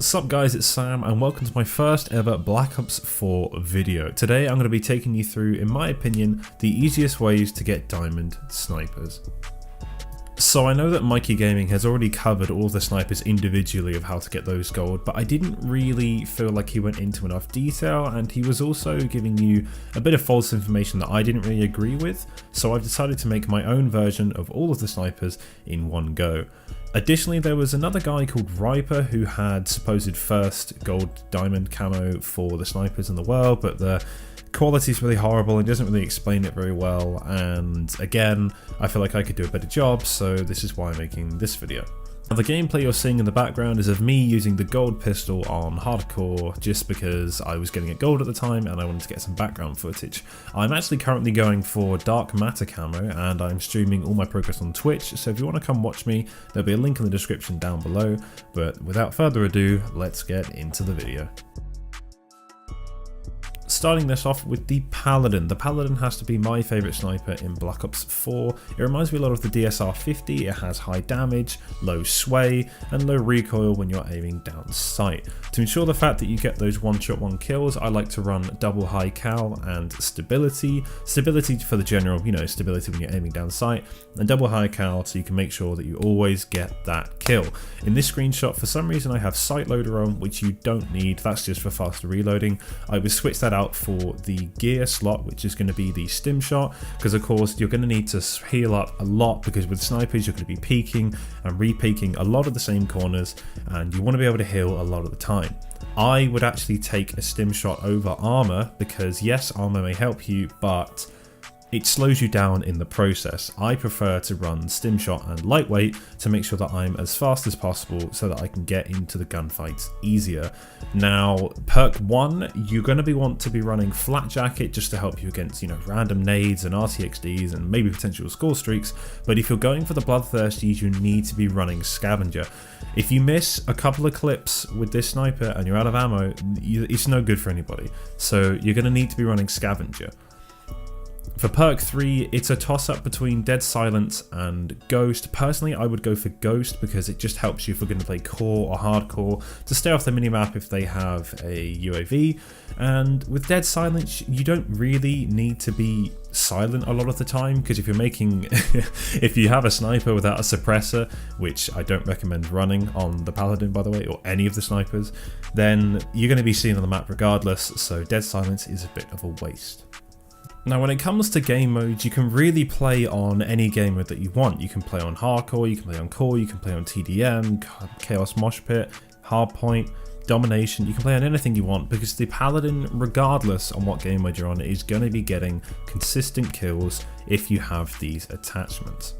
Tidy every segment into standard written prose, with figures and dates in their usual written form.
Sup guys, it's Sam and welcome to my first ever Black Ops 4 video. Today I'm going to be taking you through, in my opinion, the easiest ways to get diamond snipers. So I know that Mikey Gaming has already covered all the snipers individually of how to get those gold, but I didn't really feel like he went into enough detail, and he was also giving you a bit of false information that I didn't really agree with, so I've decided to make my own version of all of the snipers in one go. Additionally, there was another guy called Riper who had supposed first gold diamond camo for the snipers in the world, but the quality is really horrible and doesn't really explain it very well, and again, I feel like I could do a better job, so this is why I'm making this video. Now, the gameplay you're seeing in the background is of me using the gold pistol on hardcore just because I was getting it gold at the time and I wanted to get some background footage. I'm actually currently going for dark matter camo and I'm streaming all my progress on Twitch, so if you want to come watch me, there'll be a link in the description down below, but without further ado, let's get into the video. Starting this off with the Paladin. The Paladin has to be my favourite sniper in Black Ops 4. It reminds me a lot of the DSR-50, it has high damage, low sway, and low recoil when you're aiming down sight. To ensure the fact that you get those one-shot one kills, I like to run double high cal and stability. Stability for the general, stability when you're aiming down sight, and double high cal so you can make sure that you always get that kill. In this screenshot, for some reason I have sight loader on, which you don't need, that's just for faster reloading. I would switch that out for the gear slot, which is going to be the stim shot, because of course you're going to need to heal up a lot, because with snipers you're going to be peeking and re-peeking a lot of the same corners and you want to be able to heal a lot of the time. I would actually take a stim shot over armor, because yes, armor may help you, but it slows you down in the process. I prefer to run stim shot and lightweight to make sure that I'm as fast as possible so that I can get into the gunfights easier. Now, perk 1, you're going to want to be running flat jacket just to help you against, random nades and RTXDs and maybe potential score streaks, but if you're going for the bloodthirsties, you need to be running scavenger. If you miss a couple of clips with this sniper and you're out of ammo, it's no good for anybody. So you're going to need to be running scavenger. For perk 3, it's a toss-up between Dead Silence and Ghost. Personally, I would go for Ghost because it just helps you if we're going to play core or hardcore to stay off the minimap if they have a UAV. And with Dead Silence, you don't really need to be silent a lot of the time, because if you're making if you have a sniper without a suppressor, which I don't recommend running on the Paladin by the way, or any of the snipers, then you're going to be seen on the map regardless, so Dead Silence is a bit of a waste. Now, when it comes to game modes, you can really play on any game mode that you want. You can play on hardcore, you can play on core, you can play on TDM, chaos mosh pit, hardpoint, domination. You can play on anything you want, because the Paladin, regardless on what game mode you're on, is going to be getting consistent kills if you have these attachments.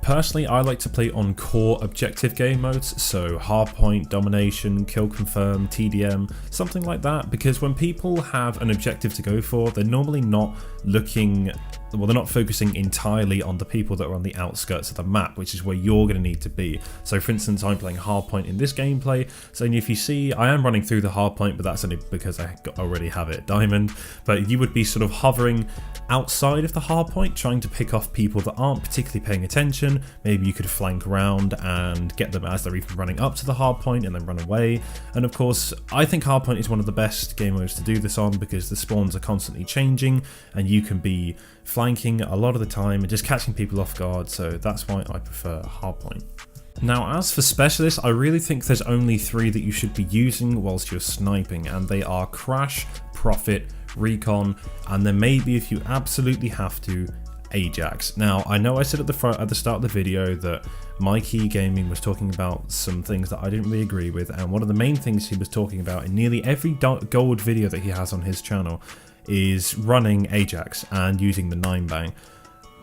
Personally, I like to play on core objective game modes, so hardpoint, domination, kill confirm, TDM, something like that, because when people have an objective to go for, they're normally not they're not focusing entirely on the people that are on the outskirts of the map, which is where you're going to need to be. So for instance, I'm playing hardpoint in this gameplay, so if you see, I am running through the hardpoint, but that's only because I already have it diamond, but you would be sort of hovering outside of the hardpoint, trying to pick off people that aren't particularly paying attention. Maybe you could flank around and get them as they're even running up to the hardpoint and then run away. And of course, I think hardpoint is one of the best game modes to do this on, because the spawns are constantly changing and you can be flanking a lot of the time and just catching people off guard, so that's why I prefer hardpoint. Now, as for specialists, I really think there's only 3 that you should be using whilst you're sniping, and they are Crash, Prophet, Recon, and then maybe, if you absolutely have to, Ajax. Now, I know I said at the start of the video that Mikey Gaming was talking about some things that I didn't really agree with, and one of the main things he was talking about in nearly every gold video that he has on his channel is running Ajax and using the 9-bang.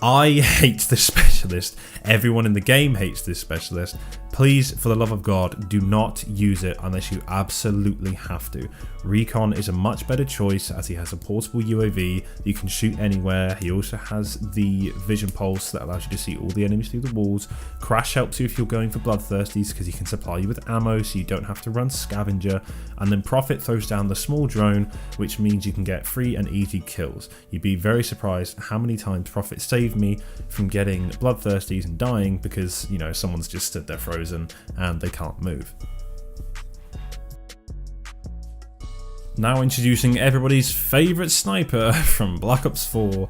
I hate this specialist. Everyone in the game hates this specialist. Please, for the love of God, do not use it unless you absolutely have to. Recon is a much better choice, as he has a portable UAV you can shoot anywhere. He also has the vision pulse that allows you to see all the enemies through the walls. Crash helps you if you're going for bloodthirsties, because he can supply you with ammo so you don't have to run scavenger. And then Prophet throws down the small drone, which means you can get free and easy kills. You'd be very surprised how many times Prophet saved me from getting bloodthirsties and dying because, someone's just stood there frozen and they can't move. Now introducing everybody's favourite sniper from Black Ops 4,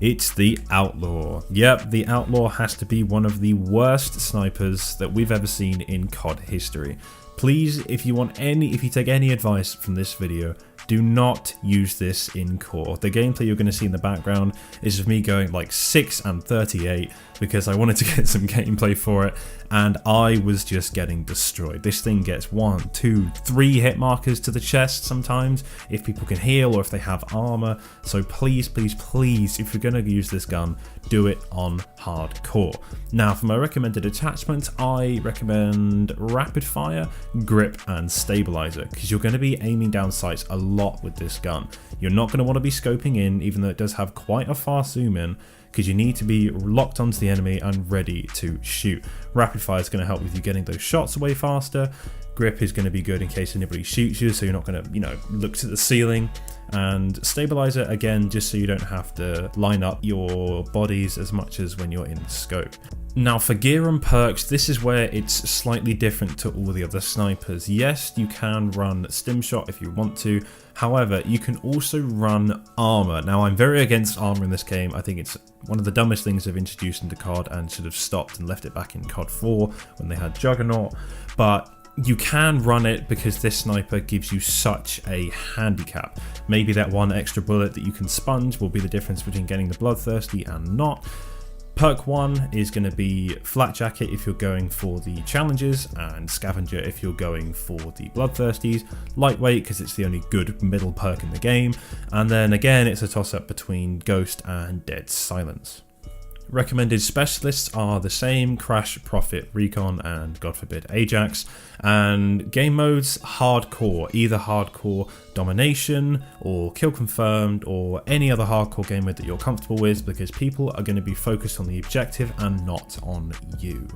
it's the Outlaw. Yep, the Outlaw has to be one of the worst snipers that we've ever seen in COD history. Please, if you take any advice from this video, do not use this in core. The gameplay you're going to see in the background is of me going like 6 and 38 because I wanted to get some gameplay for it, and I was just getting destroyed. This thing gets 1, 2, 3 hit markers to the chest sometimes if people can heal or if they have armor. So please, please, please, if you're going to use this gun, do it on hardcore. Now for my recommended attachments, I recommend rapid fire, grip and stabilizer, because you're going to be aiming down sights a lot with this gun. You're not going to want to be scoping in, even though it does have quite a fast zoom in, because you need to be locked onto the enemy and ready to shoot. Rapid fire is going to help with you getting those shots away faster. Grip is going to be good in case anybody shoots you, so you're not going to, look to the ceiling. And stabilizer, again, just so you don't have to line up your bodies as much as when you're in scope. Now for gear and perks, this is where it's slightly different to all the other snipers. Yes, you can run stim shot if you want to. However, you can also run armor. Now I'm very against armor in this game. I think it's one of the dumbest things they've introduced into COD and should have stopped and left it back in COD 4 when they had Juggernaut. But you can run it because this sniper gives you such a handicap. Maybe that one extra bullet that you can sponge will be the difference between getting the bloodthirsty and not. Perk 1 is going to be Flat Jacket if you're going for the challenges, and Scavenger if you're going for the bloodthirsties. Lightweight because it's the only good middle perk in the game, and then again it's a toss up between Ghost and Dead Silence. Recommended specialists are the same: Crash, Prophet, Recon and God forbid Ajax. And game modes, hardcore, either hardcore domination or kill confirmed or any other hardcore game mode that you're comfortable with, because people are going to be focused on the objective and not on you.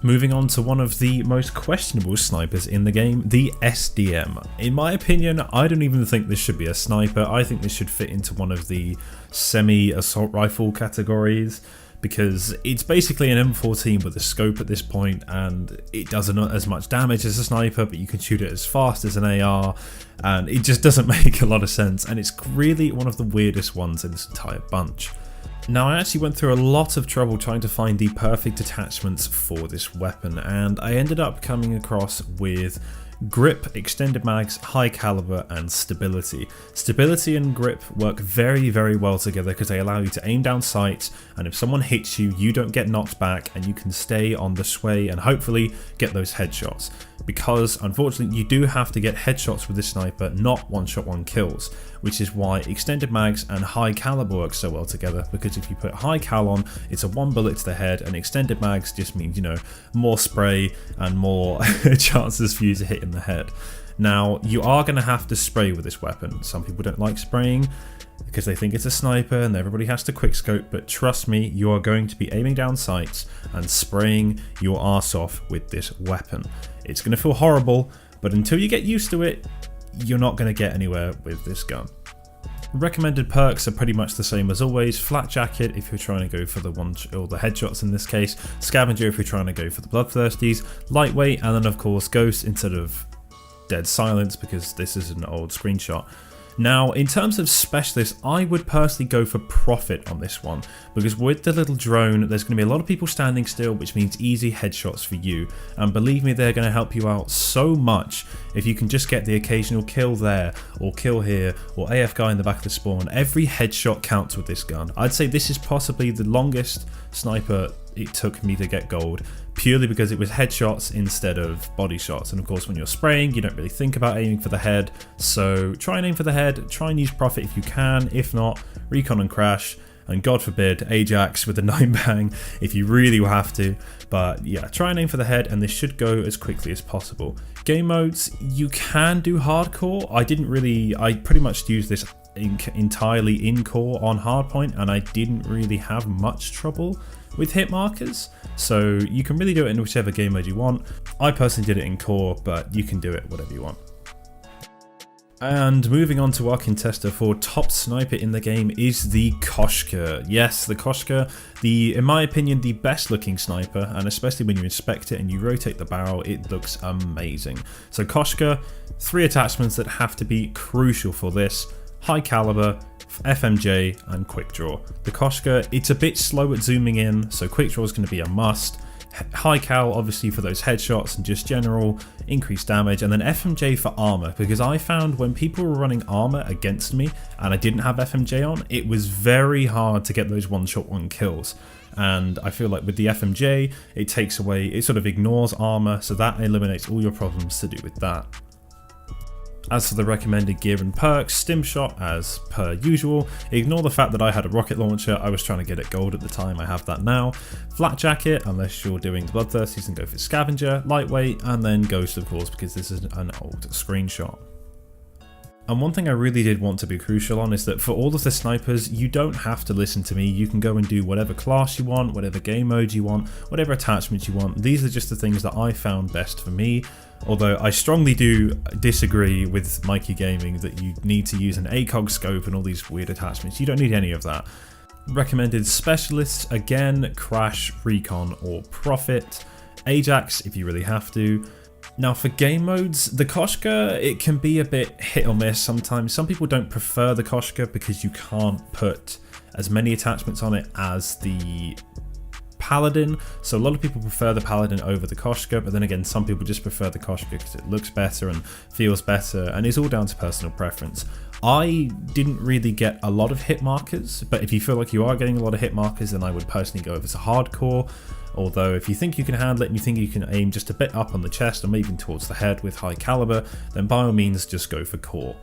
Moving on to one of the most questionable snipers in the game, the SDM. In my opinion, I don't even think this should be a sniper. I think this should fit into one of the semi-assault rifle categories, because it's basically an M14 with a scope at this point, and it does not as much damage as a sniper, but you can shoot it as fast as an AR, and it just doesn't make a lot of sense, and it's really one of the weirdest ones in this entire bunch. Now I actually went through a lot of trouble trying to find the perfect attachments for this weapon, and I ended up coming across with grip, extended mags, high caliber and stability. Stability and grip work very, very well together because they allow you to aim down sights, and if someone hits you, you don't get knocked back and you can stay on the sway and hopefully get those headshots. Because unfortunately you do have to get headshots with this sniper, not one shot one kills, which is why extended mags and high caliber work so well together, because if you put high cal on, it's a 1 bullet to the head, and extended mags just means, more spray and more chances for you to hit in the head. Now you are going to have to spray with this weapon. Some people don't like spraying because they think it's a sniper and everybody has to quickscope, but trust me, you are going to be aiming down sights and spraying your arse off with this weapon. It's going to feel horrible, but until you get used to it, you're not going to get anywhere with this gun. Recommended perks are pretty much the same as always: Flat Jacket if you're trying to go for the headshots in this case, Scavenger if you're trying to go for the bloodthirsties, Lightweight, and then of course Ghost instead of Dead Silence because this is an old screenshot. Now, in terms of specialists, I would personally go for Prophet on this one, because with the little drone, there's going to be a lot of people standing still, which means easy headshots for you. And believe me, they're going to help you out so much if you can just get the occasional kill there, or kill here, or AF guy in the back of the spawn. Every headshot counts with this gun. I'd say this is possibly the longest sniper it took me to get gold, purely because it was headshots instead of body shots. And of course, when you're spraying, you don't really think about aiming for the head, so try and aim for the head. Try and use Prophet if you can. If not, Recon and Crash, and God forbid Ajax with a 9-bang if you really have to. But yeah, try and aim for the head, and this should go as quickly as possible. Game modes, you can do hardcore. I pretty much used this entirely in core on hardpoint, and I didn't really have much trouble with hit markers, so you can really do it in whichever game mode you want. I personally did it in core, but you can do it whatever you want. And moving on to our contester for top sniper in the game is the Koshka. Yes, the Koshka, in my opinion, the best looking sniper, and especially when you inspect it and you rotate the barrel, it looks amazing. So Koshka, 3 attachments that have to be crucial for this: high caliber, FMJ, and quick draw. The Koshka, it's a bit slow at zooming in, so quick draw is going to be a must. High cal obviously for those headshots and just general increased damage, and then FMJ for armor, because I found when people were running armor against me and I didn't have FMJ on, it was very hard to get those one-shot one kills. And I feel like with the FMJ, it takes away, it sort of ignores armor, so that eliminates all your problems to do with that. As for the recommended gear and perks, stim shot as per usual. Ignore the fact that I had a rocket launcher, I was trying to get it gold at the time, I have that now. Flat jacket, unless you're doing the bloodthirsties, and go for scavenger. Lightweight, and then ghost of course, because this is an old screenshot. And one thing I really did want to be crucial on is that for all of the snipers, you don't have to listen to me. You can go and do whatever class you want, whatever game mode you want, whatever attachments you want. These are just the things that I found best for me. Although I strongly do disagree with Mikey Gaming that you need to use an ACOG scope and all these weird attachments. You don't need any of that. Recommended specialists, again, Crash, Recon, or Profit. Ajax if you really have to. Now for game modes, the Koshka, it can be a bit hit or miss sometimes. Some people don't prefer the Koshka because you can't put as many attachments on it as the Paladin. So a lot of people prefer the Paladin over the Koshka, but then again, some people just prefer the Koshka because it looks better and feels better, and it's all down to personal preference. I didn't really get a lot of hit markers, but if you feel like you are getting a lot of hit markers, then I would personally go over to hardcore. Although if you think you can handle it and you think you can aim just a bit up on the chest or maybe even towards the head with high caliber, then by all means just go for core.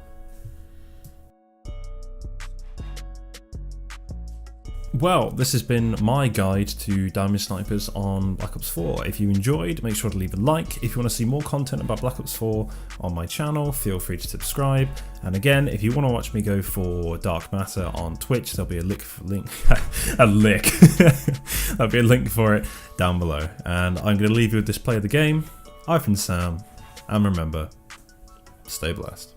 Well, this has been my guide to Diamond Snipers on Black Ops 4. If you enjoyed, make sure to leave a like. If you want to see more content about Black Ops 4 on my channel, feel free to subscribe. And again, if you want to watch me go for Dark Matter on Twitch, there'll be a there'll be a link for it down below. And I'm going to leave you with this play of the game. I've been Sam, and remember, stay blessed.